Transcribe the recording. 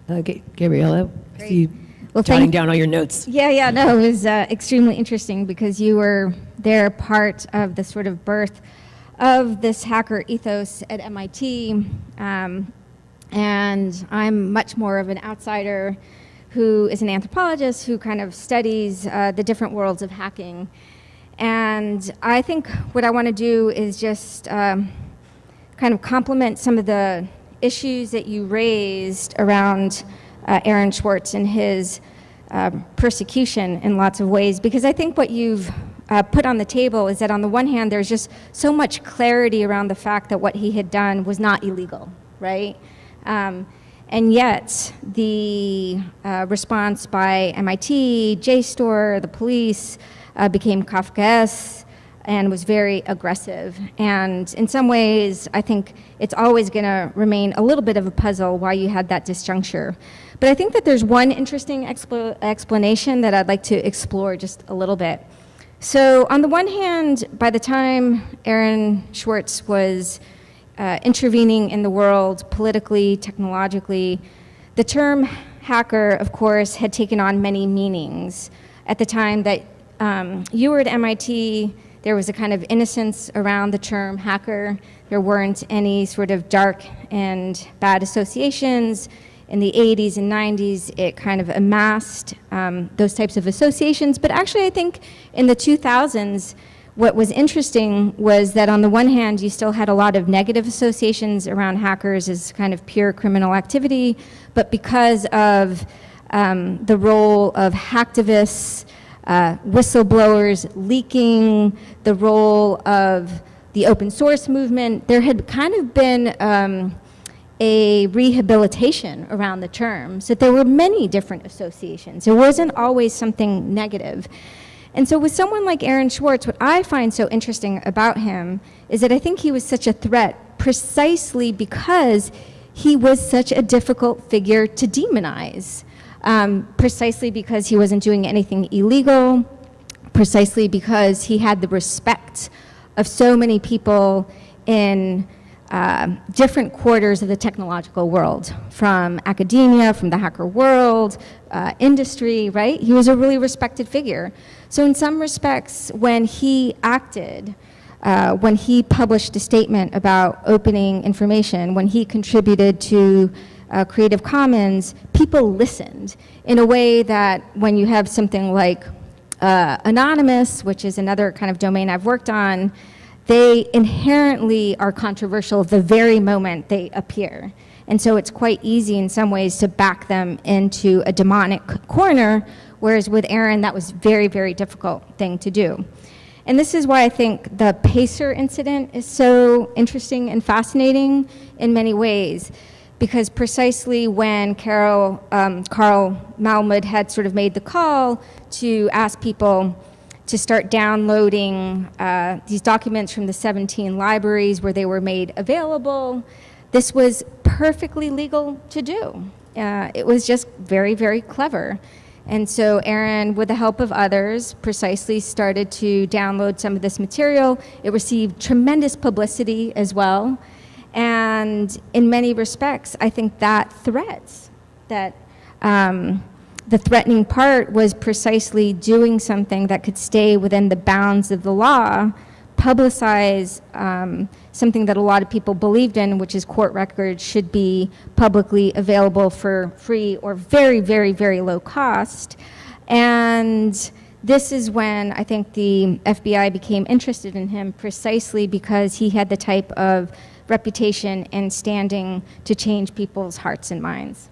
Gabriella, I Great. see you Well, jotting down all your notes. Yeah, no, it was extremely interesting because you were there part of the sort of birth of this hacker ethos at MIT, and I'm much more of an outsider who is an anthropologist who kind of studies the different worlds of hacking. And I think what I want to do is just kind of complement some of the issues that you raised around Aaron Swartz and his persecution in lots of ways, because I think what you've put on the table is that on the one hand, there's just so much clarity around the fact that what he had done was not illegal, right? And yet, the response by MIT, JSTOR, the police became Kafkaesque and was very aggressive. And in some ways, I think it's always going to remain a little bit of a puzzle why you had that disjuncture. But I think that there's one interesting explanation that I'd like to explore just a little bit. So on the one hand, by the time Aaron Swartz was intervening in the world politically, technologically, the term hacker, of course, had taken on many meanings. At the time that you were at MIT, there was a kind of innocence around the term hacker. There weren't any sort of dark and bad associations. In the 80s and 90s, it kind of amassed those types of associations. But actually, I think in the 2000s, what was interesting was that on the one hand, you still had a lot of negative associations around hackers as kind of pure criminal activity. But because of the role of hacktivists, whistleblowers leaking, the role of the open source movement, there had kind of been a rehabilitation around the term. So there were many different associations. There wasn't always something negative. And so with someone like Aaron Swartz, what I find so interesting about him is that I think he was such a threat precisely because he was such a difficult figure to demonize. Precisely because he wasn't doing anything illegal, precisely because he had the respect of so many people in different quarters of the technological world, from academia, from the hacker world, industry, right? He was a really respected figure. So in some respects, when he acted, when he published a statement about opening information, when he contributed to Creative Commons, people listened in a way that when you have something like Anonymous, which is another kind of domain I've worked on, they inherently are controversial the very moment they appear. And so it's quite easy in some ways to back them into a demonic corner, whereas with Aaron, that was very, very difficult thing to do. And this is why I think the Pacer incident is so interesting and fascinating in many ways. Because precisely when Carl Malmud had sort of made the call to ask people to start downloading these documents from the 17 libraries where they were made available, this was perfectly legal to do. It was just very, very clever. And so Aaron, with the help of others, precisely started to download some of this material. It received tremendous publicity as well. And in many respects, I think that threats, that the threatening part was precisely doing something that could stay within the bounds of the law, publicize something that a lot of people believed in, which is court records should be publicly available for free or very, very, very low cost. And this is when I think the FBI became interested in him, precisely because he had the type of reputation and standing to change people's hearts and minds.